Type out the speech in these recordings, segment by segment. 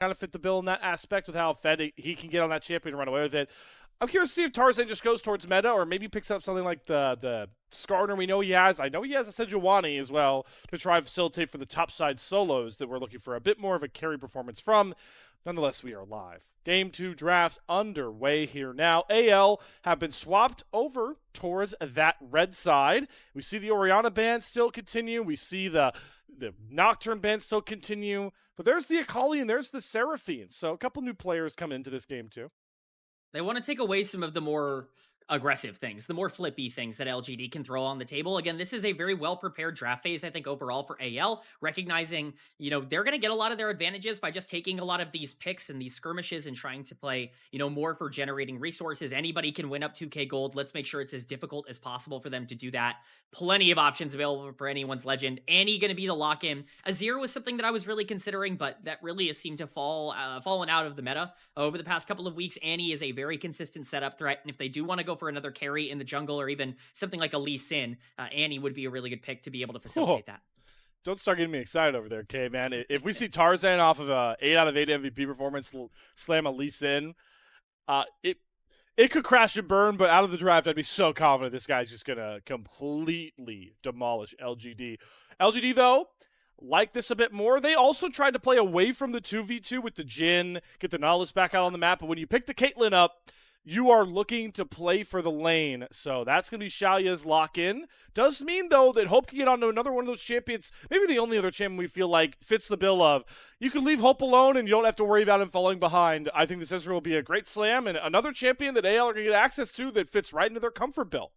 kind of fit the bill in that aspect with how fed he can get on that champion and run away with it. I'm curious to see if Tarzan just goes towards meta or maybe picks up something like the Skarner we know he has. I know he has a Sejuani as well to try and facilitate for the top side solos that we're looking for a bit more of a carry performance from. Nonetheless, we are live. Game 2 draft underway here now. AL have been swapped over towards that red side. We see the Orianna ban still continue. We see the Nocturne ban still continue. But there's the Akali and there's the Seraphine. So a couple new players come into this game too. They want to take away some of the more aggressive things, the more flippy things that LGD can throw on the table. Again, this is a very well-prepared draft phase, I think, overall for AL, recognizing, they're going to get a lot of their advantages by just taking a lot of these picks and these skirmishes and trying to play, more for generating resources. Anybody can win up 2k gold. Let's make sure it's as difficult as possible for them to do that. Plenty of options available for anyone's legend. Annie going to be the lock-in. Azir was something that I was really considering, but that really has seemed to fallen out of the meta over the past couple of weeks. Annie is a very consistent setup threat, and if they do want to go for another carry in the jungle or even something like a Lee Sin, Annie would be a really good pick to be able to facilitate that. Don't start getting me excited over there, K, man. If we see Tarzan off of a 8 out of 8 MVP performance slam a Lee Sin, it could crash and burn, but out of the draft, I'd be so confident this guy's just going to completely demolish LGD. LGD, though, like this a bit more. They also tried to play away from the 2v2 with the Jhin, get the Nautilus back out on the map, but when you pick the Caitlyn up, you are looking to play for the lane. So that's going to be Shaoye's lock-in. Does mean, though, that Hope can get onto another one of those champions, maybe the only other champion we feel like fits the bill of, you can leave Hope alone and you don't have to worry about him falling behind. I think this Ezreal will be a great slam and another champion that AL are going to get access to that fits right into their comfort bill.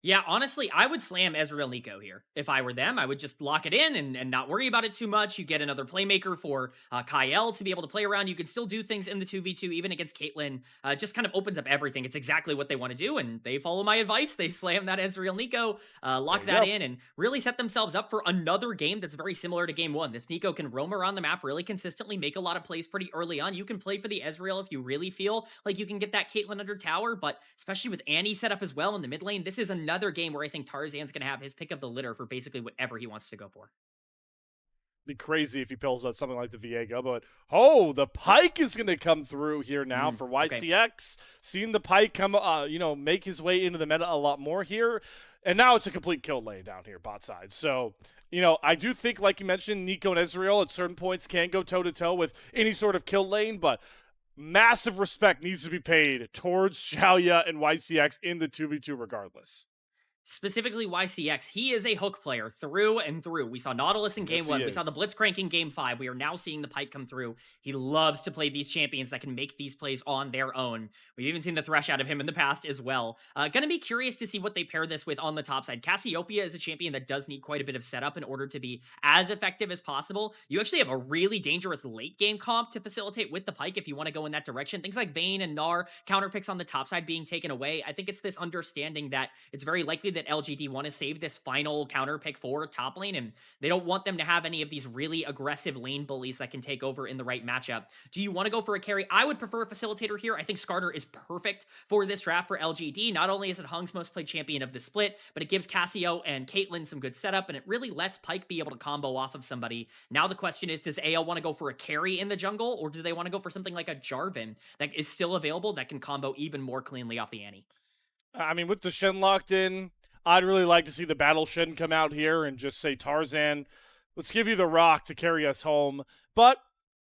Yeah, honestly, I would slam Ezreal Neeko here. If I were them, I would just lock it in and not worry about it too much. You get another playmaker for Kael to be able to play around. You can still do things in the 2v2, even against Caitlyn. Just kind of opens up everything. It's exactly what they want to do, and they follow my advice. They slam that Ezreal Neeko, lock that in, and really set themselves up for another game that's very similar to game 1. This Neeko can roam around the map really consistently, make a lot of plays pretty early on. You can play for the Ezreal if you really feel like you can get that Caitlyn under tower, but especially with Annie set up as well in the mid lane, this is another game where I think Tarzan's going to have his pick of the litter for basically whatever he wants to go for. Be crazy if he pulls out something like the Viego, but the Pyke is going to come through here now for YCX. Okay. Seeing the Pyke come, make his way into the meta a lot more here, and now it's a complete kill lane down here bot side. So, I do think, like you mentioned, Neeko and Ezreal at certain points can go toe to toe with any sort of kill lane, but massive respect needs to be paid towards Shaoye and YCX in the 2v2 regardless. Specifically YCX, he is a hook player through and through. We saw Nautilus in game 1. We saw the Blitzcrank in game 5. We are now seeing the Pyke come through. He loves to play these champions that can make these plays on their own. We've even seen the Thresh out of him in the past as well. Gonna be curious to see what they pair this with on the top side. Cassiopeia is a champion that does need quite a bit of setup in order to be as effective as possible. You actually have a really dangerous late game comp to facilitate with the Pyke if you want to go in that direction. Things like Vayne and Gnar, counter picks on the top side being taken away. I think it's this understanding that it's very likely that LGD want to save this final counter pick for top lane, and they don't want them to have any of these really aggressive lane bullies that can take over in the right matchup. Do you want to go for a carry? I would prefer a facilitator here. I think Skarner is perfect for this draft for LGD. Not only is it Heng's most played champion of the split, but it gives Cassio and Caitlyn some good setup, and it really lets Pyke be able to combo off of somebody. Now the question is, does AL want to go for a carry in the jungle, or do they want to go for something like a Jarvan that is still available that can combo even more cleanly off the Annie? I mean, with the Shen locked in, I'd really like to see the Battle Shen come out here and just say, Tarzan, let's give you the rock to carry us home. But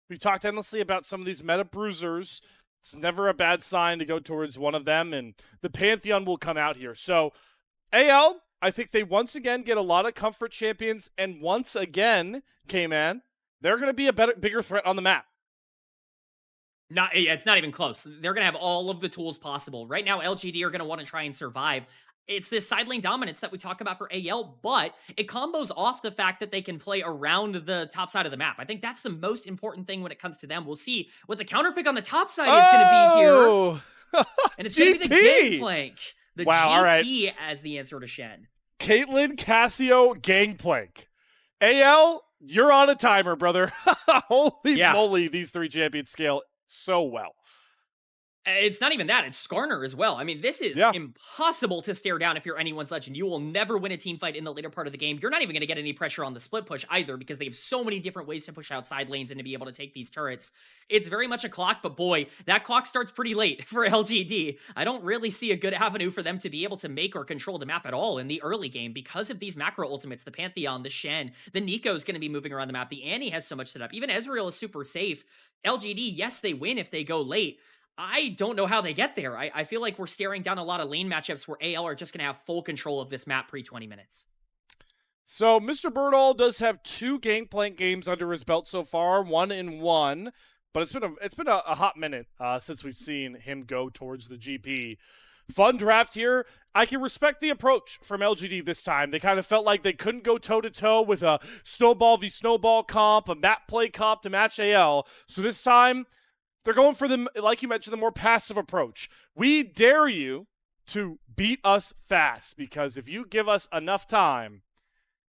we talked endlessly about some of these meta bruisers. It's never a bad sign to go towards one of them, and the Pantheon will come out here. So AL, I think they once again get a lot of comfort champions, and once again, K-Man, they're going to be a bigger threat on the map. It's not even close. They're going to have all of the tools possible. Right now, LGD are going to want to try and survive. It's this side lane dominance that we talk about for AL, but it combos off the fact that they can play around the top side of the map. I think that's the most important thing when it comes to them. We'll see what the counter pick on the top side is going to be here. And it's going to be the Gangplank. The GP all right. As the answer to Shen. Caitlyn, Cassio, Gangplank. AL, you're on a timer, brother. Holy moly, these 3 champions scale so well. It's not even that. It's Skarner as well. I mean, this is impossible to stare down if you're anyone's legend. You will never win a team fight in the later part of the game. You're not even going to get any pressure on the split push either because they have so many different ways to push outside lanes and to be able to take these turrets. It's very much a clock, but boy, that clock starts pretty late for LGD. I don't really see a good avenue for them to be able to make or control the map at all in the early game because of these macro ultimates. The Pantheon, the Shen, the Neeko is going to be moving around the map. The Annie has so much set up. Even Ezreal is super safe. LGD, yes, they win if they go late. I don't know how they get there. I feel like we're staring down a lot of lane matchups where AL are just going to have full control of this map pre-20 minutes. So Mr. Burdol does have 2 Gangplank games under his belt so far, 1-1, but it's been a hot minute since we've seen him go towards the GP. Fun draft here. I can respect the approach from LGD this time. They kind of felt like they couldn't go toe-to-toe with a snowball v snowball comp, a map play comp to match AL. So this time, they're going for the, like you mentioned, the more passive approach. We dare you to beat us fast because if you give us enough time,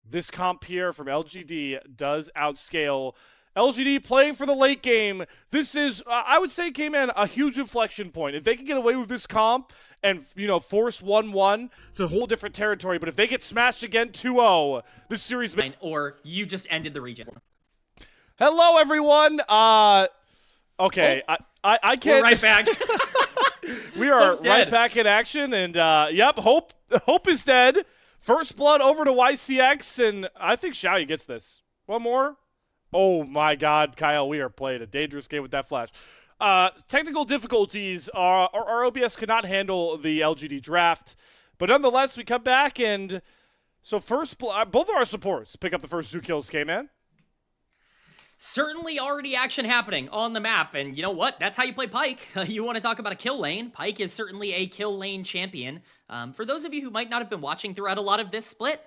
this comp here from LGD does outscale LGD playing for the late game. This is, I would say, K-Man, a huge inflection point. If they can get away with this comp and, force 1-1, it's a whole different territory. But if they get smashed again 2-0, this series... Or you just ended the region. Hello, everyone. Okay, I can't... We're right back. We are right back in action, and yep, Hope is dead. First blood over to YCX, and I think Shaoye gets this. One more. Oh my God, Kael, we are playing a dangerous game with that flash. Technical difficulties. Our OBS could not handle the LGD draft, but nonetheless, we come back, and so both of our supports pick up the first 2 kills, K-Man. Certainly already action happening on the map, and you know what? That's how you play Pyke. You want to talk about a kill lane. Pyke is certainly a kill lane champion. For those of you who might not have been watching throughout a lot of this split,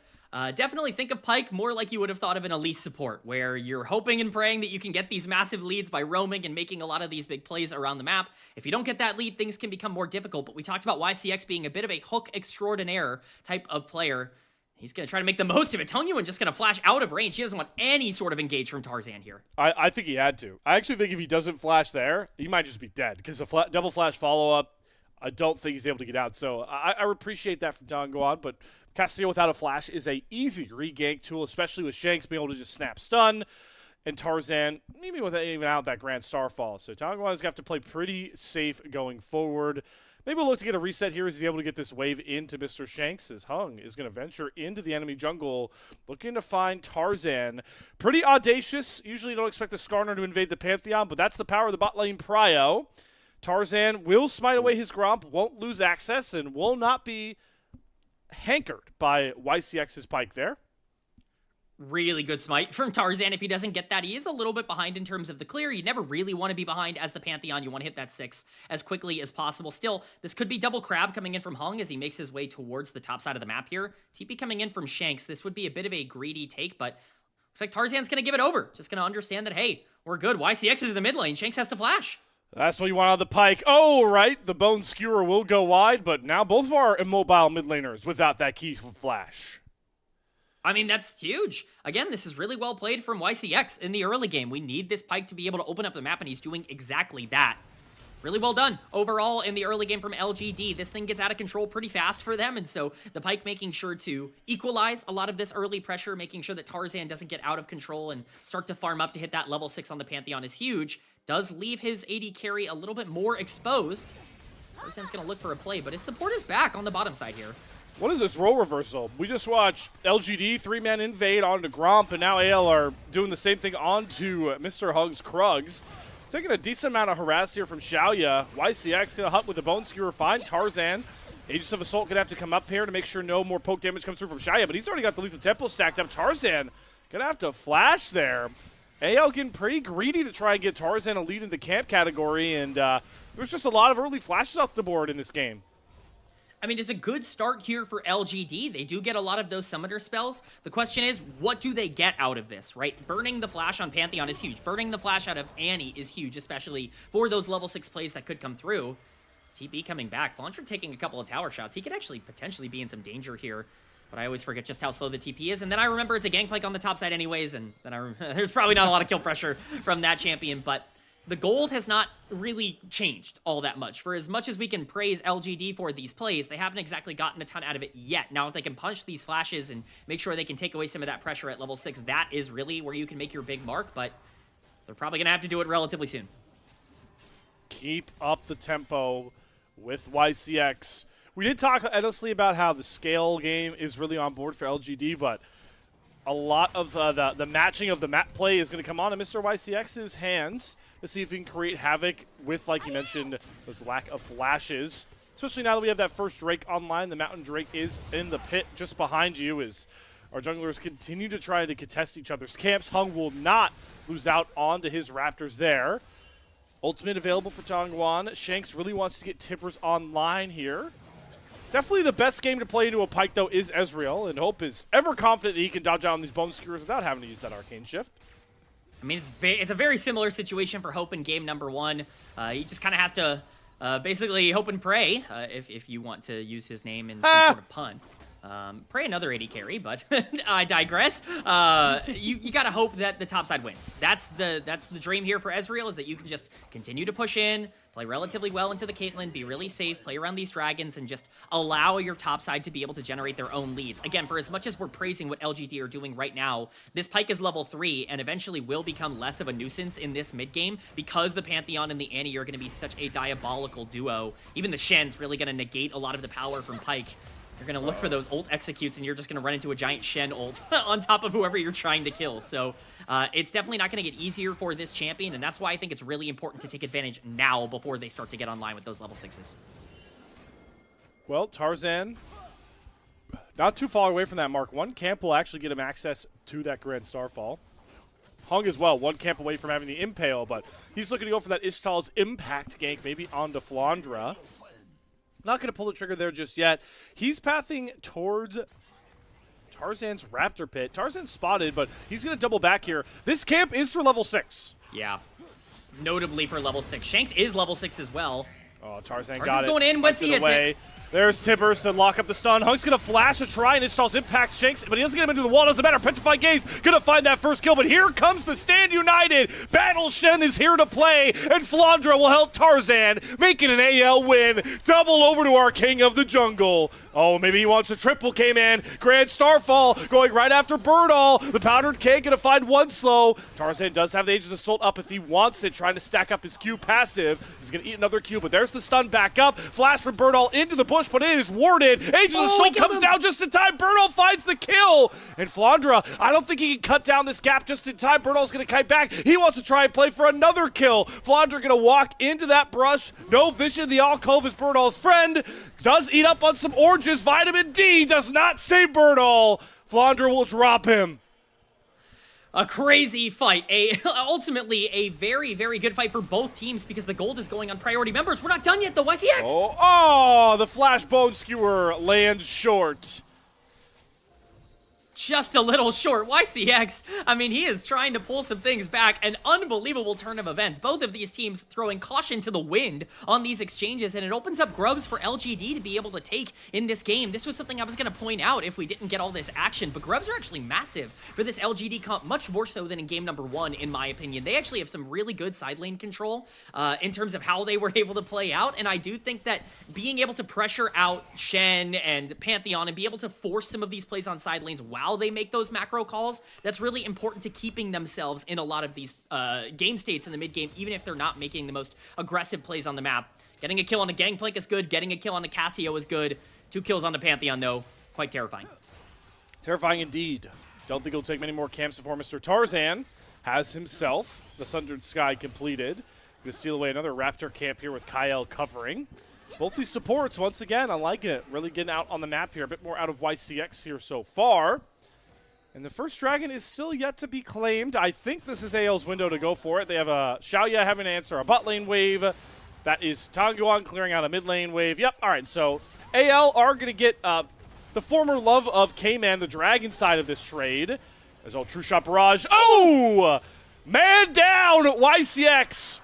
definitely think of Pyke more like you would have thought of an Elise support, where you're hoping and praying that you can get these massive leads by roaming and making a lot of these big plays around the map. If you don't get that lead, things can become more difficult, but we talked about YCX being a bit of a hook extraordinaire type of player. He's going to try to make the most of it. Tangyuan just going to flash out of range. He doesn't want any sort of engage from Tarzan here. I think he had to. I actually think if he doesn't flash there, he might just be dead. Because a double flash follow-up, I don't think he's able to get out. So I appreciate that from Tangyuan. But Cassiopeia without a flash is a easy re-gank tool, especially with Shanks being able to just snap stun. And Tarzan, maybe without even out that Grand Starfall. So Tangyuan is going to have to play pretty safe going forward. Maybe we'll look to get a reset here as he's able to get this wave into Mr. Shanks as Heng is going to venture into the enemy jungle, looking to find Tarzan. Pretty audacious. Usually you don't expect the Skarner to invade the Pantheon, but that's the power of the bot lane prio. Tarzan will smite away his Gromp, won't lose access, and will not be hankered by YCX's Pyke there. Really good smite from Tarzan. If he doesn't get that, he is a little bit behind in terms of the clear. You never really want to be behind as the Pantheon. You want to hit that 6 as quickly as possible. Still, this could be double crab coming in from Heng as he makes his way towards the top side of the map here. TP coming in from Shanks. This would be a bit of a greedy take, but looks like Tarzan's going to give it over. Just going to understand that, hey, we're good. YCX is in the mid lane. Shanks has to flash. That's what you want out of the Pyke. Oh, right. The Bone Skewer will go wide, but now both of our immobile mid laners without that key flash. I mean, that's huge. Again, this is really well played from YCX in the early game. We need this Pyke to be able to open up the map, and he's doing exactly that. Really well done. Overall, in the early game from LGD, this thing gets out of control pretty fast for them, and so the Pyke making sure to equalize a lot of this early pressure, making sure that Tarzan doesn't get out of control and start to farm up to hit that level 6 on the Pantheon is huge. Does leave his AD carry a little bit more exposed. Tarzan's going to look for a play, but his support is back on the bottom side here. What is this role reversal? We just watched LGD 3-man invade onto Gromp, and now AL are doing the same thing onto Mr. Hug's Krugs. Taking a decent amount of harass here from Shaoye. YCX going to hunt with the Bone Skewer, find Tarzan. Aegis of Assault going to have to come up here to make sure no more poke damage comes through from Shaoye, but he's already got the Lethal Tempo stacked up. Tarzan going to have to flash there. AL getting pretty greedy to try and get Tarzan a lead in the camp category, and there's just a lot of early flashes off the board in this game. I mean, it's a good start here for LGD. They do get a lot of those summoner spells. The question is, what do they get out of this, right? Burning the flash on Pantheon is huge. Burning the flash out of Annie is huge, especially for those level 6 plays that could come through. TP coming back. Flandre taking a couple of tower shots. He could actually potentially be in some danger here, but I always forget just how slow the TP is, and then I remember it's a Gangplank on the top side anyways, and then there's probably not a lot of kill pressure from that champion, but the gold has not really changed all that much. For as much as we can praise LGD for these plays, they haven't exactly gotten a ton out of it yet. Now, if they can punch these flashes and make sure they can take away some of that pressure at level 6, that is really where you can make your big mark, but they're probably going to have to do it relatively soon. Keep up the tempo with YCX. We did talk endlessly about how the scale game is really on board for LGD, but a lot of the matching of the map play is going to come on to Mr. YCX's hands to see if he can create havoc with, like you mentioned, those lack of flashes. Especially now that we have that first Drake online. The Mountain Drake is in the pit just behind you as our junglers continue to try to contest each other's camps. Heng will not lose out onto his Raptors there. Ultimate available for Tangyuan. Shanks really wants to get Tippers online here. Definitely the best game to play into a Pyke, though, is Ezreal, and Hope is ever confident that he can dodge out on these bone skewers without having to use that arcane shift. I mean, it's a very similar situation for Hope in game number 1. He just kind of has to basically hope and pray, if you want to use his name in some sort of pun. Pray another AD carry, but I digress. You gotta hope that the top side wins. That's the dream here for Ezreal, is that you can just continue to push in, play relatively well into the Caitlyn, be really safe, play around these dragons, and just allow your top side to be able to generate their own leads. Again, for as much as we're praising what LGD are doing right now, this Pyke is level 3 and eventually will become less of a nuisance in this mid game because the Pantheon and the Annie are going to be such a diabolical duo. Even the Shen's really going to negate a lot of the power from Pyke. You're going to look for those ult executes, and you're just going to run into a giant Shen ult on top of whoever you're trying to kill. So it's definitely not going to get easier for this champion, and that's why I think it's really important to take advantage now before they start to get online with those level 6s. Well, Tarzan, not too far away from that mark. One camp will actually get him access to that Grand Starfall. Heng as well, one camp away from having the Impale, but he's looking to go for that Ishtal's Impact gank, maybe onto Flandre. Not going to pull the trigger there just yet. He's pathing towards Tarzan's Raptor Pit. Tarzan's spotted, but he's going to double back here. This camp is for level 6. Yeah, notably for level 6. Shanks is level 6 as well. Oh, Tarzan's got it. Going in, once he hits it. There's Tippers to lock up the stun. Heng's going to flash to try and install impacts Shanks, but he doesn't get him into the wall. Doesn't matter. Petrified Gaze going to find that first kill, but here comes the Stand United. Battle Shen is here to play, and Flandre will help Tarzan, making an AL win. Double over to our king of the jungle. Oh, maybe he wants a triple K-Man. Grand Starfall going right after Burdol. The Powdered K going to find one slow. Tarzan does have the Aegis Assault up if he wants it, trying to stack up his Q passive. He's going to eat another Q, but there's the stun back up. Flash from Burdol into the bush, but it is warded. Aegis Assault comes down just in time. Burdol finds the kill. And Flandre, I don't think he can cut down this gap just in time. Burdol's going to kite back. He wants to try and play for another kill. Flandre going to walk into that brush. No vision. The alcove is Burdol's friend. Does eat up on some oranges. Vitamin D does not save Burdol. Flandre will drop him. A crazy fight. Ultimately, a very, very good fight for both teams because the gold is going on priority members. We're not done yet, though. YCX! Oh, the Flash Bone Skewer lands short. Just a little short. YCX, I mean, he is trying to pull some things back. An unbelievable turn of events. Both of these teams throwing caution to the wind on these exchanges, and it opens up grubs for LGD to be able to take in this game. This was something I was going to point out if we didn't get all this action, but grubs are actually massive for this LGD comp, much more so than in game number 1, in my opinion. They actually have some really good side lane control in terms of how they were able to play out, and I do think that being able to pressure out Shen and Pantheon and be able to force some of these plays on side lanes while they make those macro calls, that's really important to keeping themselves in a lot of these game states in the mid game, even if they're not making the most aggressive plays on the map. Getting a kill on the Gangplank is good. Getting a kill on the Cassio is good. 2 kills on the Pantheon, though. Quite terrifying. Terrifying indeed. Don't think it'll take many more camps before Mr. Tarzan has himself the Sundered Sky completed. Going to steal away another Raptor camp here with Kael covering. Both these supports, once again, I like it. Really getting out on the map here. A bit more out of YCX here so far. And the first dragon is still yet to be claimed. I think this is AL's window to go for it. They have a Shaoye having to answer a bot lane wave. That is Tangyuan clearing out a mid lane wave. Yep, all right, so AL are going to get the former love of K-Man, the dragon side of this trade. There's all True Shot Barrage. Oh! Man down, YCX!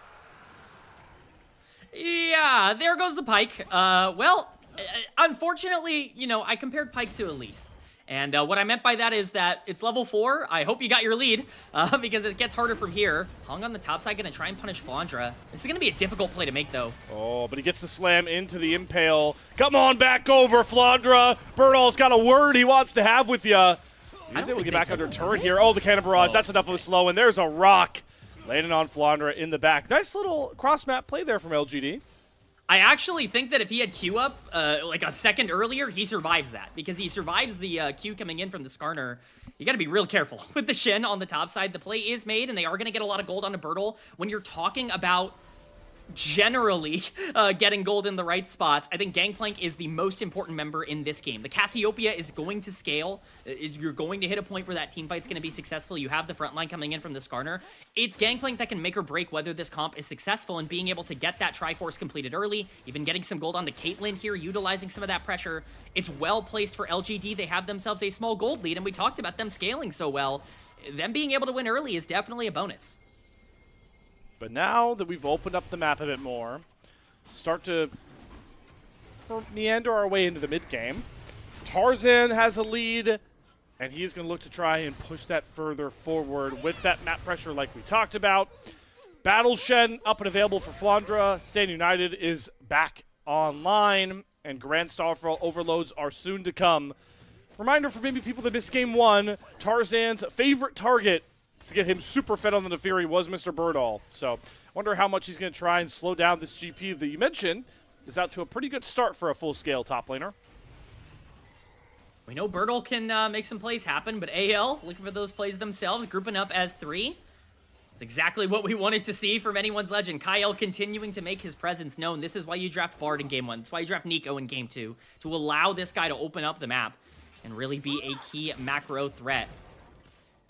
Yeah, there goes the Pyke. Well, unfortunately, you know, I compared Pyke to Elise. And what I meant by that is that it's level 4. I hope you got your lead because it gets harder from here. Heng on the top side going to try and punish Flandre. This is going to be a difficult play to make, though. Oh, but he gets the slam into the impale. Come on back over, Flandre. Burdol's got a word he wants to have with you. He's able to get back under turret here. Oh, the cannon barrage. That's enough of a slow, and there's a rock landing on Flandre in the back. Nice little cross-map play there from LGD. I actually think that if he had Q up like a second earlier, he survives that. Because he survives the Q coming in from the Skarner. You got to be real careful with the Shen on the top side. The play is made, and they are going to get a lot of gold on a Burdol. When you're talking about generally getting gold in the right spots, I think Gangplank is the most important member in this game. The Cassiopeia is going to scale. You're going to hit a point where that team fight's going to be successful. You have the front line coming in from the Skarner. It's Gangplank that can make or break whether this comp is successful, and being able to get that Triforce completed early, even getting some gold onto Caitlyn here, utilizing some of that pressure. It's well placed for LGD. They have themselves a small gold lead, and we talked about them scaling so well. Them being able to win early is definitely a bonus. But now that we've opened up the map a bit more, start to meander our way into the mid-game. Tarzan has a lead, and he's going to look to try and push that further forward with that map pressure like we talked about. Battle Shen up and available for Flandre. Stand United is back online, and Grand Starfall overloads are soon to come. Reminder for maybe people that missed Game 1, Tarzan's favorite target to get him super fed on the Fury was Mr. Burdol. So wonder how much he's going to try and slow down this GP that you mentioned is out to a pretty good start for a full-scale top laner. We know Burdol can make some plays happen, but AL looking for those plays themselves, grouping up as 3. It's exactly what we wanted to see from anyone's legend. Kael continuing to make his presence known. This is why you draft Bard in Game 1. That's why you draft Neeko in Game 2, to allow this guy to open up the map and really be a key macro threat.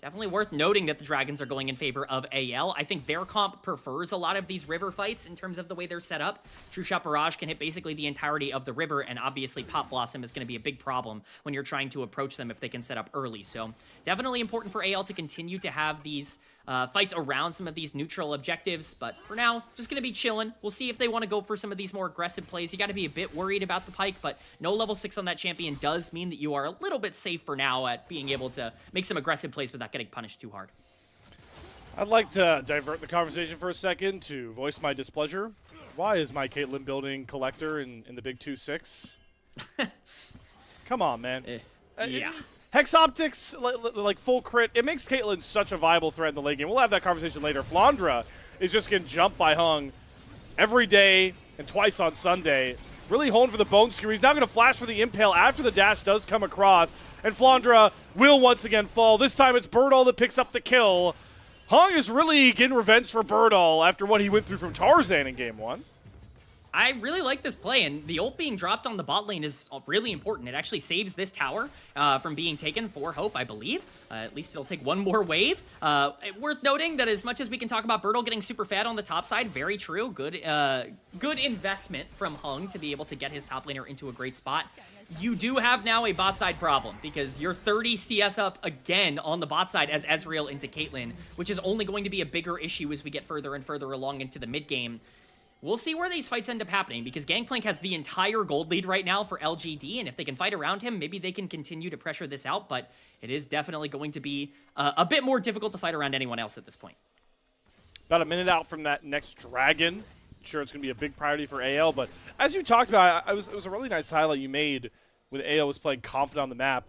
Definitely worth noting that the Dragons are going in favor of AL. I think their comp prefers a lot of these river fights in terms of the way they're set up. True Shot Barrage can hit basically the entirety of the river, and obviously Pop Blossom is going to be a big problem when you're trying to approach them if they can set up early. So definitely important for AL to continue to have these fights around some of these neutral objectives, but for now, just going to be chilling. We'll see if they want to go for some of these more aggressive plays. You got to be a bit worried about the Pyke, but no level 6 on that champion does mean that you are a little bit safe for now at being able to make some aggressive plays without getting punished too hard. I'd like to divert the conversation for a second to voice my displeasure. Why is my Caitlyn building Collector in the big 2-6? Come on, man. Yeah. Hex Optics, like full crit, it makes Caitlyn such a viable threat in the late game. We'll have that conversation later. Flandre is just getting jumped by Heng every day and twice on Sunday. Really holding for the bone skewer. He's now going to flash for the impale after the dash does come across. And Flandre will once again fall. This time it's Burdol that picks up the kill. Heng is really getting revenge for Burdol after what he went through from Tarzan in Game 1. I really like this play, and the ult being dropped on the bot lane is really important. It actually saves this tower from being taken for Hope, I believe. At least it'll take one more wave. Worth noting that as much as we can talk about Burdol getting super fed on the top side, very true. Good investment from Heng to be able to get his top laner into a great spot. You do have now a bot side problem because you're 30 CS up again on the bot side as Ezreal into Caitlyn, which is only going to be a bigger issue as we get further and further along into the mid game. We'll see where these fights end up happening because Gangplank has the entire gold lead right now for LGD, and if they can fight around him, maybe they can continue to pressure this out, but it is definitely going to be a bit more difficult to fight around anyone else at this point. About a minute out from that next dragon. Sure, it's going to be a big priority for AL, but as you talked about, it was a really nice highlight you made when AL was playing confident on the map.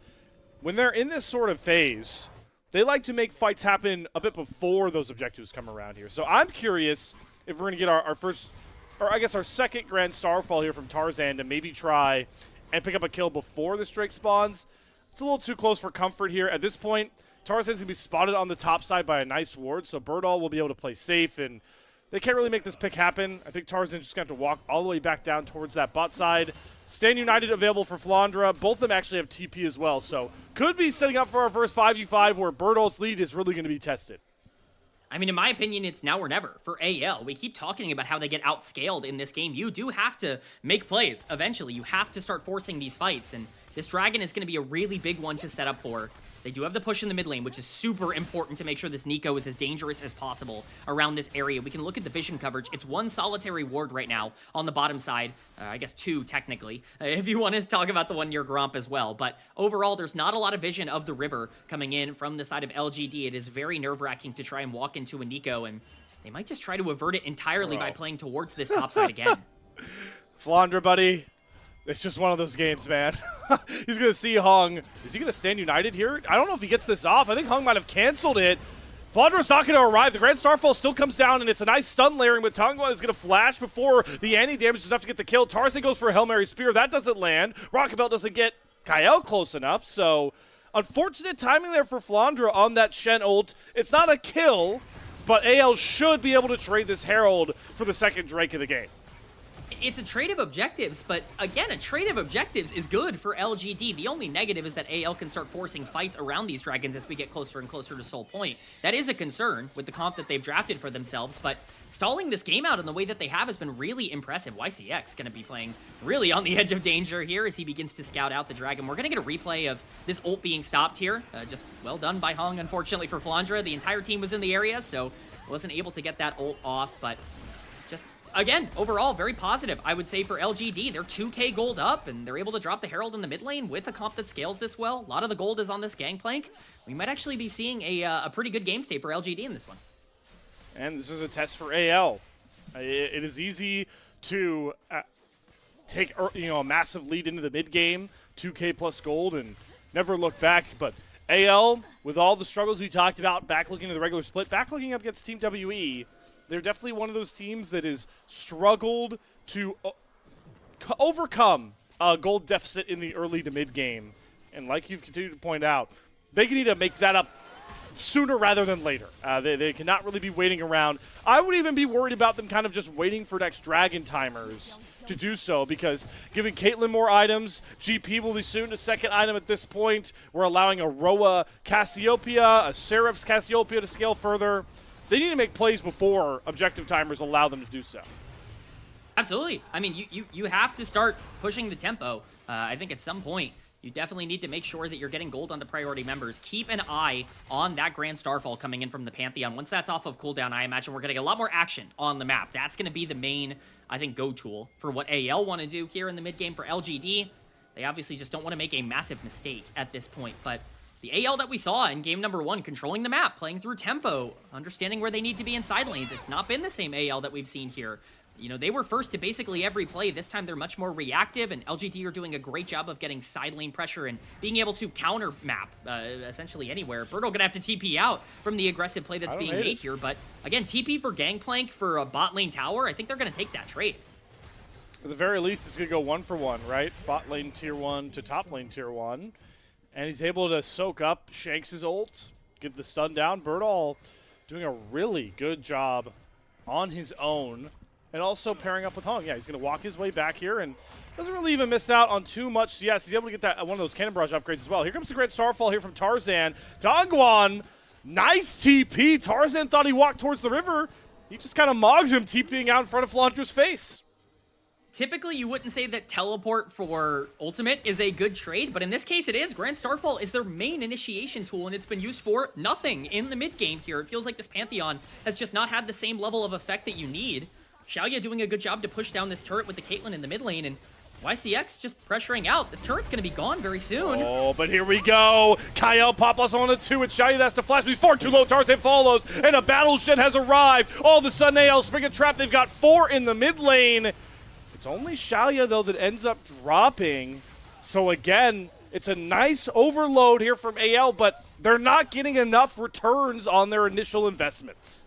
When they're in this sort of phase, they like to make fights happen a bit before those objectives come around here. So I'm curious if we're going to get our first, or I guess our second Grand Starfall here from Tarzan to maybe try and pick up a kill before this Drake spawns. It's a little too close for comfort here. At this point, Tarzan's going to be spotted on the top side by a nice ward, so Burdol will be able to play safe, and they can't really make this pick happen. I think Tarzan's just going to have to walk all the way back down towards that bot side. Stand United available for Flandre. Both of them actually have TP as well, so could be setting up for our first 5v5 where Burdol's lead is really going to be tested. I mean, in my opinion, it's now or never for AL. We keep talking about how they get outscaled in this game. You do have to make plays eventually. You have to start forcing these fights, and this dragon is going to be a really big one to set up for. They do have the push in the mid lane, which is super important to make sure this Neeko is as dangerous as possible around this area. We can look at the vision coverage. It's one solitary ward right now on the bottom side. I guess two, technically, if you want to talk about the one near Gromp as well. But overall, there's not a lot of vision of the river coming in from the side of LGD. It is very nerve-wracking to try and walk into a Neeko, and they might just try to avert it entirely by playing towards this top side again. Flandre, buddy. It's just one of those games, man. He's going to see Heng. Is he going to stand united here? I don't know if he gets this off. I think Heng might have canceled it. Flandre's not going to arrive. The Grand Starfall still comes down, and it's a nice stun layering, but Tangyuan is going to flash before the anti-damage is enough to get the kill. Tarzan goes for a Hail Mary Spear. That doesn't land. Rocket Belt doesn't get Kael close enough, so unfortunate timing there for Flandre on that Shen ult. It's not a kill, but AL should be able to trade this Herald for the second Drake of the game. It's a trade of objectives, but again, a trade of objectives is good for LGD. The only negative is that AL can start forcing fights around these dragons as we get closer and closer to Soul Point. That is a concern with the comp that they've drafted for themselves, but stalling this game out in the way that they have has been really impressive. YCX going to be playing really on the edge of danger here as he begins to scout out the dragon. We're going to get a replay of this ult being stopped here. Just well done by Heng, unfortunately for Flandre. The entire team was in the area, so wasn't able to get that ult off, but just again, overall, very positive, I would say, for LGD. They're 2k gold up, and they're able to drop the Herald in the mid lane with a comp that scales this well. A lot of the gold is on this Gangplank. We might actually be seeing a pretty good game state for LGD in this one. And this is a test for AL. It is easy to take a massive lead into the mid game, 2k plus gold, and never look back. But AL, with all the struggles we talked about, back looking to the regular split, back looking up against Team WE, they're definitely one of those teams that has struggled to overcome a gold deficit in the early to mid game. And like you've continued to point out, they need to make that up sooner rather than later. They cannot really be waiting around. I would even be worried about them kind of just waiting for next dragon timers to do so, because giving Caitlyn more items, GP will be soon a second item at this point. We're allowing a Roa Cassiopeia, a Serap's Cassiopeia to scale further. They need to make plays before objective timers allow them to do so. Absolutely. I mean, you have to start pushing the tempo. I think at some point, you definitely need to make sure that you're getting gold on the priority members. Keep an eye on that Grand Starfall coming in from the Pantheon. Once that's off of cooldown, I imagine we're going to get a lot more action on the map. That's going to be the main, I think, go tool for what AL want to do here in the mid game for LGD. They obviously just don't want to make a massive mistake at this point, but the AL that we saw in game number 1, controlling the map, playing through tempo, understanding where they need to be in side lanes. It's not been the same AL that we've seen here. You know, they were first to basically every play. This time they're much more reactive, and LGD are doing a great job of getting side lane pressure and being able to counter map essentially anywhere. Burdol gonna have to TP out from the aggressive play that's being made here, but again, TP for Gangplank for a bot lane tower, I think they're gonna take that trade. At the very least, it's gonna go 1 for 1, right? Bot lane tier 1 to top lane tier 1. And he's able to soak up Shanks' ult, get the stun down. Burdol doing a really good job on his own, and also pairing up with Heng. Yeah, he's going to walk his way back here and doesn't really even miss out on too much. Yes, he's able to get that one of those cannon barrage upgrades as well. Here comes the Great Starfall here from Tarzan. Tangyuan, nice TP. Tarzan thought he walked towards the river. He just kind of mogs him, TPing out in front of Flandre's face. Typically, you wouldn't say that teleport for ultimate is a good trade, but in this case it is. Grand Starfall is their main initiation tool, and it's been used for nothing in the mid game here. It feels like this Pantheon has just not had the same level of effect that you need. Shaoye doing a good job to push down this turret with the Caitlyn in the mid lane, and YCX just pressuring out. This turret's going to be gone very soon. Oh, but here we go. Kael pop us on a 2 with Shaoye. That's the flash. He's far too low. Tarzan follows, and a battle Shen has arrived. All of a sudden, AL spring a trap. They've got 4 in the mid lane. It's only Shaoye, though, that ends up dropping. So, again, it's a nice overload here from AL, but they're not getting enough returns on their initial investments.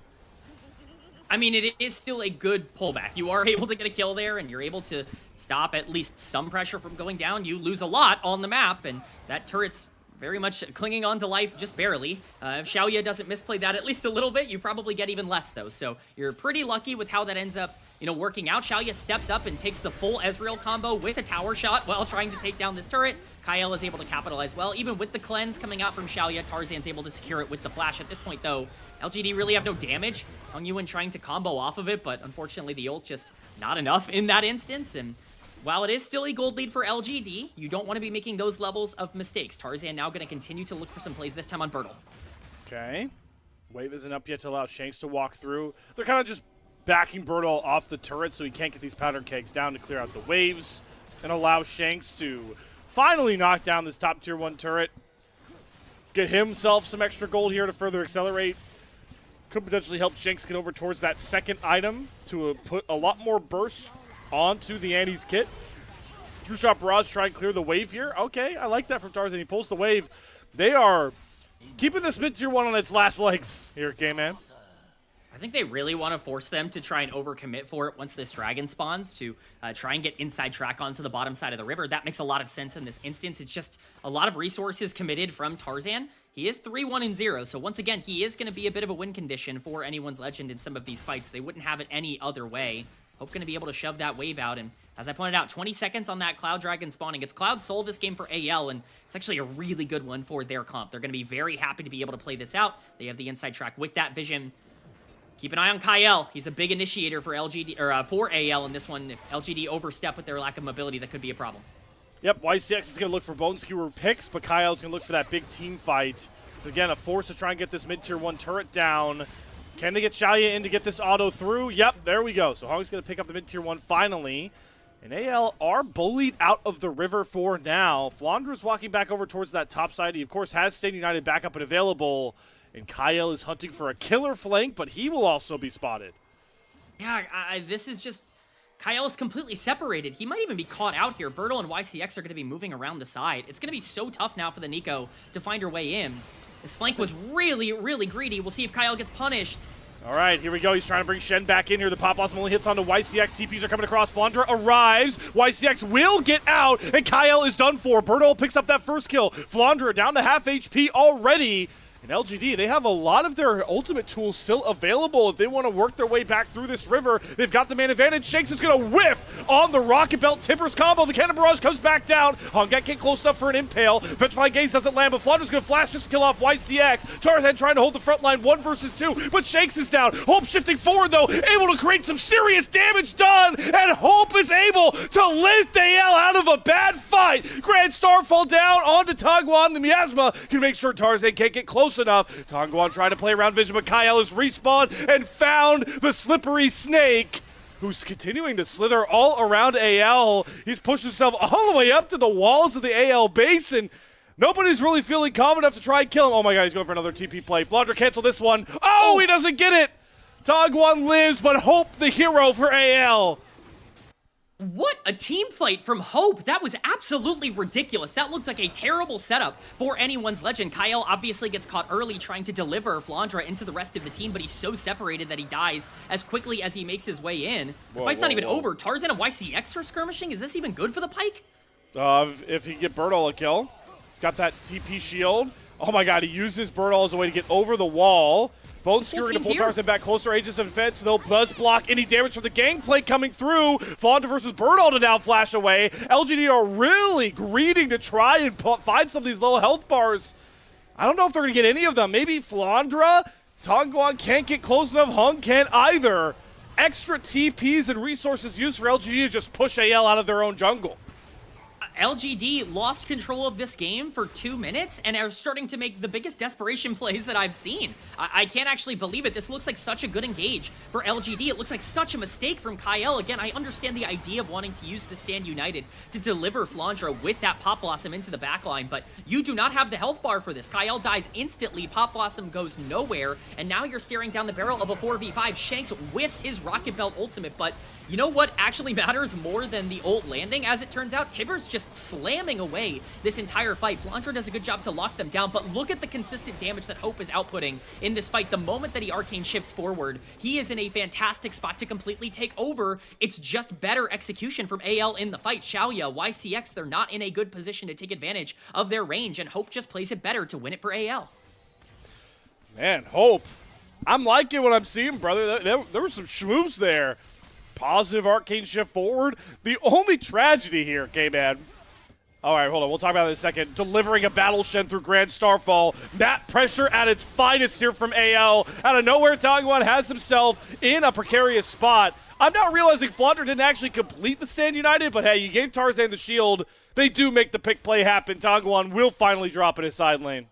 I mean, it is still a good pullback. You are able to get a kill there, and you're able to stop at least some pressure from going down. You lose a lot on the map, and that turret's very much clinging on to life, just barely. If Shaoye doesn't misplay that at least a little bit, you probably get even less, though. So you're pretty lucky with how that ends up, you know, working out. Shaoye steps up and takes the full Ezreal combo with a tower shot while trying to take down this turret. Kael is able to capitalize well. Even with the cleanse coming out from Shaoye, Tarzan's able to secure it with the flash. At this point, though, LGD really have no damage. Tangyuan trying to combo off of it, but unfortunately the ult just not enough in that instance. And while it is still a gold lead for LGD, you don't want to be making those levels of mistakes. Tarzan now going to continue to look for some plays, this time on Burdol. Okay. Wave isn't up yet to allow Shanks to walk through. They're kind of just backing Burdol off the turret so he can't get these powder kegs down to clear out the waves and allow Shanks to finally knock down this top tier 1 turret. Get himself some extra gold here to further accelerate. Could potentially help Shanks get over towards that second item to put a lot more burst onto the Annie's kit. True Shot Barrage try and clear the wave here. Okay, I like that from Tarzan. He pulls the wave. They are keeping this mid-tier 1 on its last legs here, K-Man. I think they really want to force them to try and overcommit for it once this dragon spawns to try and get inside track onto the bottom side of the river. That makes a lot of sense in this instance. It's just a lot of resources committed from Tarzan. He is 3-1-0, so once again, he is going to be a bit of a win condition for anyone's legend in some of these fights. They wouldn't have it any other way. Hope going to be able to shove that wave out, and as I pointed out, 20 seconds on that Cloud Dragon spawning. It's Cloud Soul this game for AL, and it's actually a really good one for their comp. They're going to be very happy to be able to play this out. They have the inside track with that vision. Keep an eye on Kael. He's a big initiator for LGD or for AL in this one. If LGD overstep with their lack of mobility, that could be a problem. Yep, YCX is going to look for Bone Skewer picks, but Kael's going to look for that big team fight. It's again a force to try and get this mid-tier 1 turret down. Can they get Shaoye in to get this auto through? Yep, there we go. So Heng's going to pick up the mid-tier 1 finally. And AL are bullied out of the river for now. Flandre's walking back over towards that top side. He, of course, has Staying United back up and available. And Kael is hunting for a killer flank, but he will also be spotted. Yeah, this is just... Kael is completely separated. He might even be caught out here. Burdol and YCX are going to be moving around the side. It's going to be so tough now for the Neeko to find her way in. This flank was really, really greedy. We'll see if Kael gets punished. All right, here we go. He's trying to bring Shen back in here. The Pop Blossom only hits onto YCX. CPs are coming across. Flandre arrives. YCX will get out, and Kael is done for. Burdol picks up that first kill. Flandre down to half HP already. And LGD, they have a lot of their ultimate tools still available if they want to work their way back through this river. They've got the man advantage. Shanks is going to whiff on the Rocket Belt Timbers combo. The Cannon Barrage comes back down. Heng can't get close enough for an impale. Petrifying Gaze doesn't land, but Flandre's going to flash just to kill off YCX. Tarzan trying to hold the front line 1 versus 2, but Shanks is down. Hope shifting forward, though, able to create some serious damage done, and Hope is able to lift AL out of a bad fight. Grand Starfall down onto Tangyuan. The Miasma can make sure Tarzan can't get close enough. Tangyuan trying to play around vision, but Kael is respawned and found the slippery snake, who's continuing to slither all around AL. He's pushed himself all the way up to the walls of the AL base, and nobody's really feeling confident enough to try and kill him. Oh my god, he's going for another TP play. Flandre cancel this one. Oh, he doesn't get it. Tangyuan lives, but Hope the hero for AL. What a team fight from Hope. That was absolutely ridiculous. That looked like a terrible setup for anyone's legend. Kael obviously gets caught early trying to deliver Flandre into the rest of the team, but he's so separated that he dies as quickly as he makes his way in. The fight's not even over. Tarzan and YCX are skirmishing. Is this even good for the Pyke? If he can get Burdol a kill. He's got that TP shield. Oh my god, he uses Burdol as a way to get over the wall. Bone Skewer going to pull Tarzan back closer, Aegis of Defense, so they'll buzz block any damage from the Gangplank coming through. Flandre versus Burdol to now flash away. LGD are really greeding to try and find some of these low health bars. I don't know if they're going to get any of them. Maybe Flandre? Tangyuan can't get close enough. Heng can't either. Extra TPs and resources used for LGD to just push AL out of their own jungle. LGD lost control of this game for 2 minutes and are starting to make the biggest desperation plays that I've seen. I can't actually believe it. This looks like such a good engage for LGD. It looks like such a mistake from Kael. Again, I understand the idea of wanting to use the Stand United to deliver Flandre with that Pop Blossom into the backline, but you do not have the health bar for this. Kael dies instantly. Pop Blossom goes nowhere, and now you're staring down the barrel of a 4v5. Shanks whiffs his Rocket Belt ultimate, but you know what actually matters more than the ult landing? As it turns out, Tibbers just slamming away this entire fight. Flandre does a good job to lock them down, but look at the consistent damage that Hope is outputting in this fight. The moment that he arcane shifts forward, he is in a fantastic spot to completely take over. It's just better execution from AL in the fight. Shaoye, YCX, they're not in a good position to take advantage of their range, and Hope just plays it better to win it for AL. Man, Hope. I'm liking what I'm seeing, brother. There were some schmoves there. Positive arcane shift forward. The only tragedy here, K-Man, All right, hold on. We'll talk about it in a second. Delivering a battle Shen through Grand Starfall. Map pressure at its finest here from AL. Out of nowhere, Tangyuan has himself in a precarious spot. I'm now realizing Flandre didn't actually complete the stand united, but hey, you gave Tarzan the shield. They do make the pick play happen. Tangyuan will finally drop in his side lane.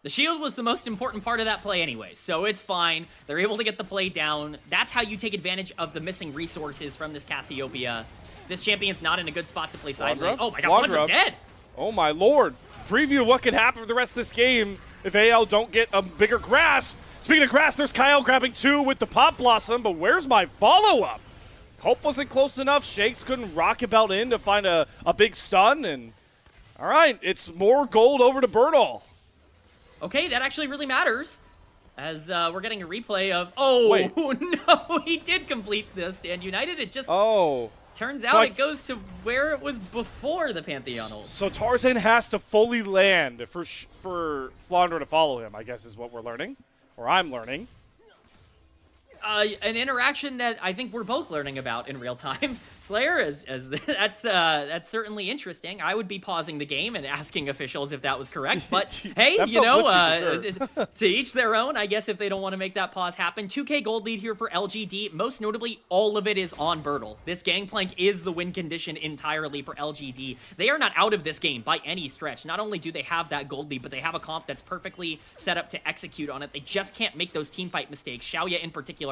The shield was the most important part of that play anyway, so it's fine. They're able to get the play down. That's how you take advantage of the missing resources from this Cassiopeia. This champion's not in a good spot to play side lane. Oh my god, Flandre's dead! Oh my lord. Preview of what could happen for the rest of this game if AL don't get a bigger grasp. Speaking of grasp, there's Kael grabbing 2 with the Pop Blossom, but where's my follow-up? Hope wasn't close enough. Shanks couldn't rocket belt in to find a big stun, and all right, it's more gold over to Burdol. Okay, that actually really matters, as we're getting a replay of, oh, wait. No, he did complete this, and United, it just turns out it goes to where it was before the Pantheon ult. So Tarzan has to fully land for Flandre to follow him, I guess is what we're learning, or I'm learning. An interaction that I think we're both learning about in real time. Slayer, that's certainly interesting. I would be pausing the game and asking officials if that was correct. But hey, you know, to each their own. I guess if they don't want to make that pause happen. 2K gold lead here for LGD. Most notably, all of it is on Burdol. This Gangplank is the win condition entirely for LGD. They are not out of this game by any stretch. Not only do they have that gold lead, but they have a comp that's perfectly set up to execute on it. They just can't make those teamfight mistakes. Shaoye in particular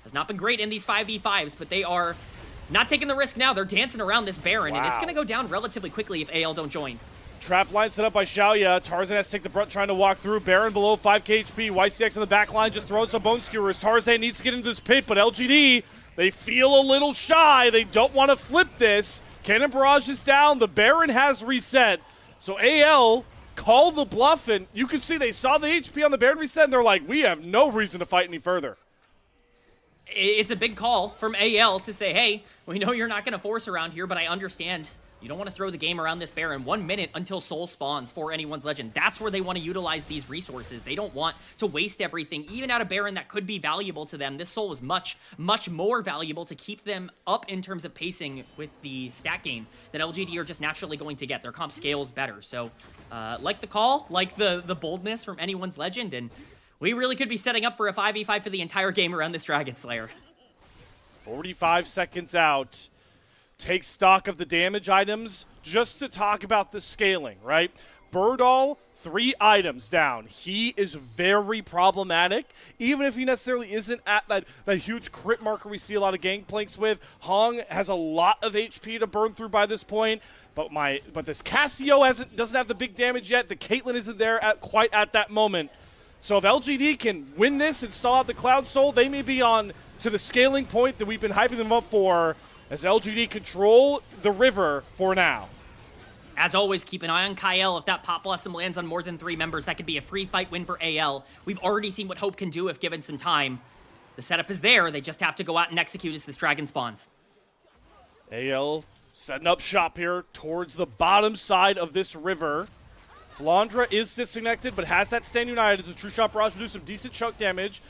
has not been great in these 5v5s, but they are not taking the risk now. They're dancing around this Baron, and it's going to go down relatively quickly if AL don't join. Trap line set up by Shaoye. Tarzan has to take the brunt trying to walk through. Baron below 5k HP. YCX on the back line just throwing some bone skewers. Tarzan needs to get into this pit, but LGD, they feel a little shy. They don't want to flip this. Cannon Barrage is down. The Baron has reset. So AL call the bluff, and you can see they saw the HP on the Baron reset, and they're like, we have no reason to fight any further. It's a big call from AL to say, hey, we know you're not going to force around here, but I understand you don't want to throw the game around this Baron 1 minute until Soul spawns for anyone's Legend. That's where they want to utilize these resources. They don't want to waste everything, even out of Baron that could be valuable to them. This Soul is much, much more valuable to keep them up in terms of pacing with the stat gain that LGD are just naturally going to get. Their comp scales better. So, like the call, like the boldness from anyone's Legend, and we really could be setting up for a 5v5 for the entire game around this Dragon Slayer. 45 seconds out. Take stock of the damage items just to talk about the scaling, right? Burdol, 3 items down. He is very problematic, even if he necessarily isn't at that huge crit marker we see a lot of Gangplanks with. Heng has a lot of HP to burn through by this point, but this Cassio doesn't have the big damage yet. The Caitlyn isn't there quite at that moment. So if LGD can win this and stall out the Cloud Soul, they may be on to the scaling point that we've been hyping them up for, as LGD control the river for now. As always, keep an eye on Kael. If that Pop Blossom lands on more than 3 members, that could be a free fight win for AL. We've already seen what Hope can do if given some time. The setup is there. They just have to go out and execute as this Dragon spawns. AL setting up shop here towards the bottom side of this river. Flandre is disconnected, but has that stand united. The True Shot Barrage will do some decent chunk damage.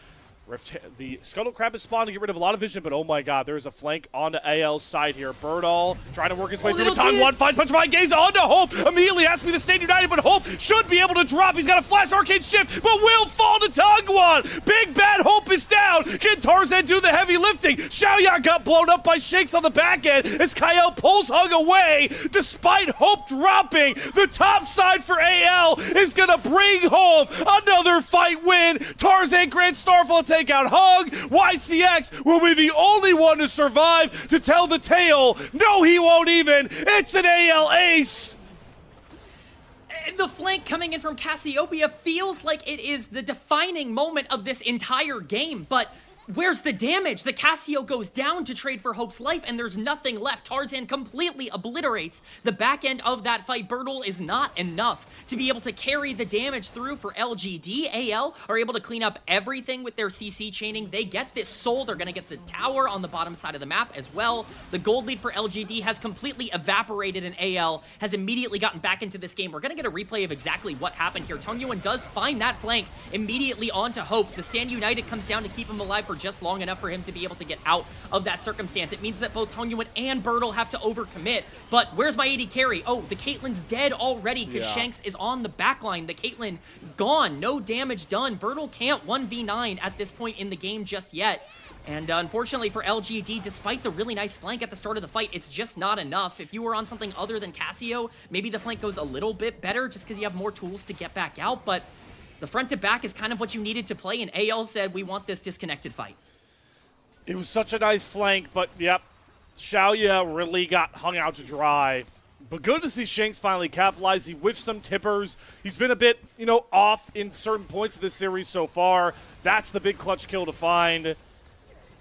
The Scuttle Crab is spawned to get rid of a lot of vision, but oh my god, there's a flank onto AL's side here. Burdol trying to work his way through. Tangyuan finds punch by Gaze onto Hope. Immediately has to be the stand united, but Hope should be able to drop. He's got a flash arcade shift, but will fall to Tangyuan. Big bad Hope is down. Can Tarzan do the heavy lifting? Shaoye got blown up by Shanks on the back end as Kael pulls Heng away. Despite Hope dropping, the top side for AL is gonna bring home another fight win. Tarzan Grand Starfall take out Heng. YCX will be the only one to survive to tell the tale. No, he won't even. It's an AL ace. The flank coming in from Cassiopeia feels like it is the defining moment of this entire game, but where's the damage? The Cassio goes down to trade for Hope's life, and there's nothing left. Tarzan completely obliterates the back end of that fight. Burdol is not enough to be able to carry the damage through for LGD. AL are able to clean up everything with their CC chaining. They get this soul. They're going to get the tower on the bottom side of the map as well. The gold lead for LGD has completely evaporated, and AL has immediately gotten back into this game. We're going to get a replay of exactly what happened here. Tangyuan does find that flank immediately onto Hope. The stand united comes down to keep him alive for for just long enough for him to be able to get out of that circumstance. It means that both Tangyuan and Burdol have to overcommit. But where's my AD carry? Oh, the Caitlyn's dead already because Shanks is on the backline. The Caitlyn gone, no damage done. Burdol can't 1v9 at this point in the game just yet. And unfortunately for LGD, despite the really nice flank at the start of the fight, it's just not enough. If you were on something other than Cassio, maybe the flank goes a little bit better just because you have more tools to get back out. But the front to back is kind of what you needed to play, and AL said, we want this disconnected fight. It was such a nice flank, but yep, Shaoye really got hung out to dry. But good to see Shanks finally capitalize. He whiffed some tippers. He's been a bit, off in certain points of this series so far. That's the big clutch kill to find.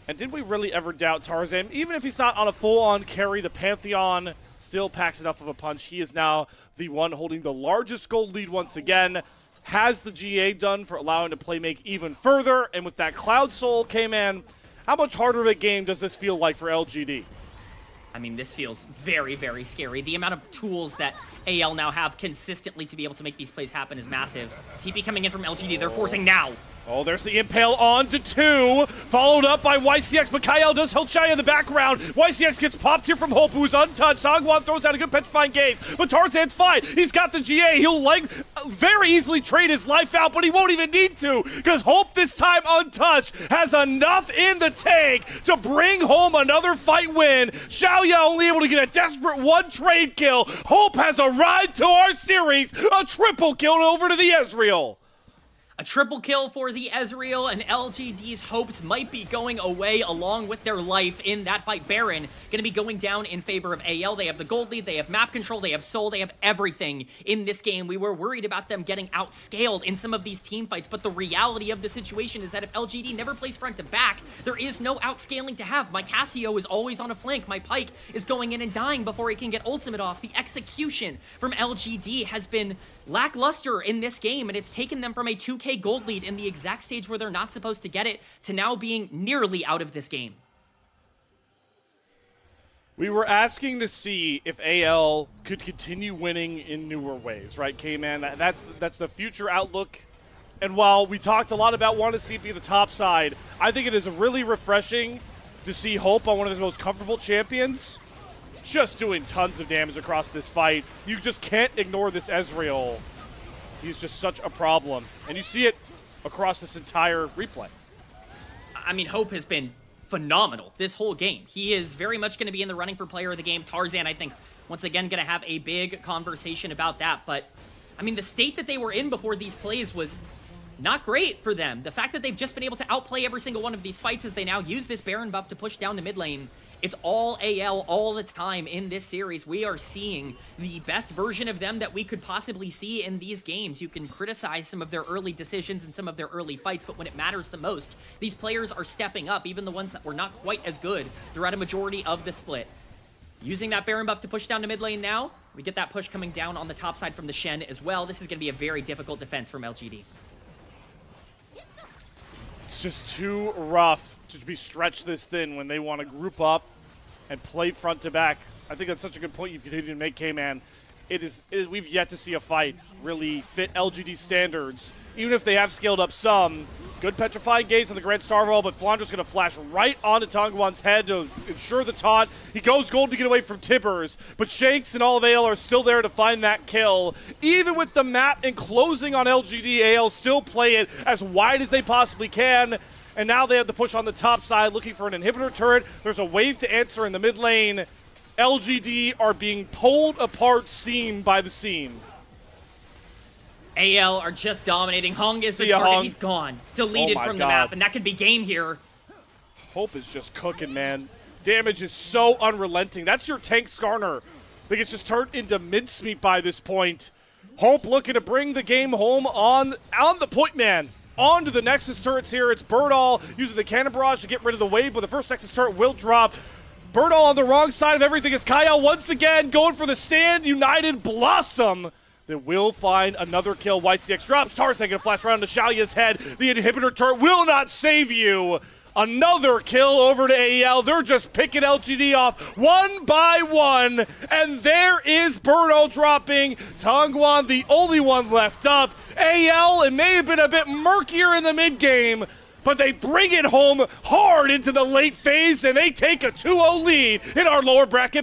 And did we really ever doubt Tarzan? Even if he's not on a full-on carry, the Pantheon still packs enough of a punch. He is now the one holding the largest gold lead once again. Has the GA done for allowing to play make even further. And with that Cloud Soul, K-Man, how much harder of a game does this feel like for LGD? I mean, this feels very, very scary. The amount of tools that AL now have consistently to be able to make these plays happen is massive. TP coming in from LGD, they're forcing now. Oh, there's the Impale on to 2, followed up by YCX, but Kael does hold Shaoye in the background. YCX gets popped here from Hope, who's untouched. Tangyuan throws out a good petrifying gaze, but Tarzan's fine. He's got the GA. He'll very easily trade his life out, but he won't even need to, because Hope, this time untouched, has enough in the tank to bring home another fight win. Shaoye only able to get a desperate 1 trade kill. Hope has arrived to our series, a triple kill over to the Ezreal. A triple kill for the Ezreal, and LGD's hopes might be going away along with their life in that fight. Baron going to be going down in favor of AL. They have the gold lead, they have map control, they have soul, they have everything in this game. We were worried about them getting outscaled in some of these team fights, but the reality of the situation is that if LGD never plays front to back, there is no outscaling to have. My Cassio is always on a flank. My Pyke is going in and dying before he can get ultimate off. The execution from LGD has been lackluster in this game, and it's taken them from a 2K gold lead in the exact stage where they're not supposed to get it to now being nearly out of this game. We were asking to see if AL could continue winning in newer ways, right, K-Man? That's the future outlook. And while we talked a lot about wanting to see it be the top side, I think it is really refreshing to see Hope on one of his most comfortable champions just doing tons of damage across this fight. You just can't ignore this Ezreal. He's just such a problem. And you see it across this entire replay. I mean, Hope has been phenomenal this whole game. He is very much going to be in the running for player of the game. Tarzan, I think, once again, going to have a big conversation about that. But, I mean, the state that they were in before these plays was not great for them. The fact that they've just been able to outplay every single one of these fights as they now use this Baron buff to push down the mid lane. It's all AL all the time in this series. We are seeing the best version of them that we could possibly see in these games. You can criticize some of their early decisions and some of their early fights, but when it matters the most, these players are stepping up, even the ones that were not quite as good throughout a majority of the split. Using that Baron buff to push down to mid lane now, we get that push coming down on the top side from the Shen as well. This is going to be a very difficult defense from LGD. It's just too rough to be stretched this thin when they want to group up and play front to back. I think that's such a good point you've continued to make, K-Man. We've yet to see a fight really fit LGD standards, even if they have scaled up some. Good petrifying gaze on the Grand Starval, but Flandre's going to flash right onto Tangyuan's head to ensure the taunt. He goes gold to get away from Tibbers, but Shanks and all of AL are still there to find that kill. Even with the map enclosing on LGD, AL still play it as wide as they possibly can. And now they have the push on the top side, looking for an inhibitor turret. There's a wave to answer in the mid lane. LGD are being pulled apart seam by the seam. AL are just dominating. Heng is the target. Heng. He's gone. Deleted from the map, and that could be game here. Hope is just cooking, man. Damage is so unrelenting. That's your tank Skarner. I think it's just turned into mincemeat by this point. Hope looking to bring the game home on the point, man. On to the Nexus turrets here. It's Burdol using the Cannon Barrage to get rid of the wave, but the first Nexus turret will drop. Burdol on the wrong side of everything is Kael once again going for the stand. United Blossom that will find another kill. YCX drops. Tarzan going to flash around to Shaoye's head. The inhibitor turret will not save you. Another kill over to AL. They're just picking LGD off one by one. And there is Burdol dropping. Tangyuan, the only one left up. AL, it may have been a bit murkier in the mid game, but they bring it home hard into the late phase, and they take a 2-0 lead in our lower bracket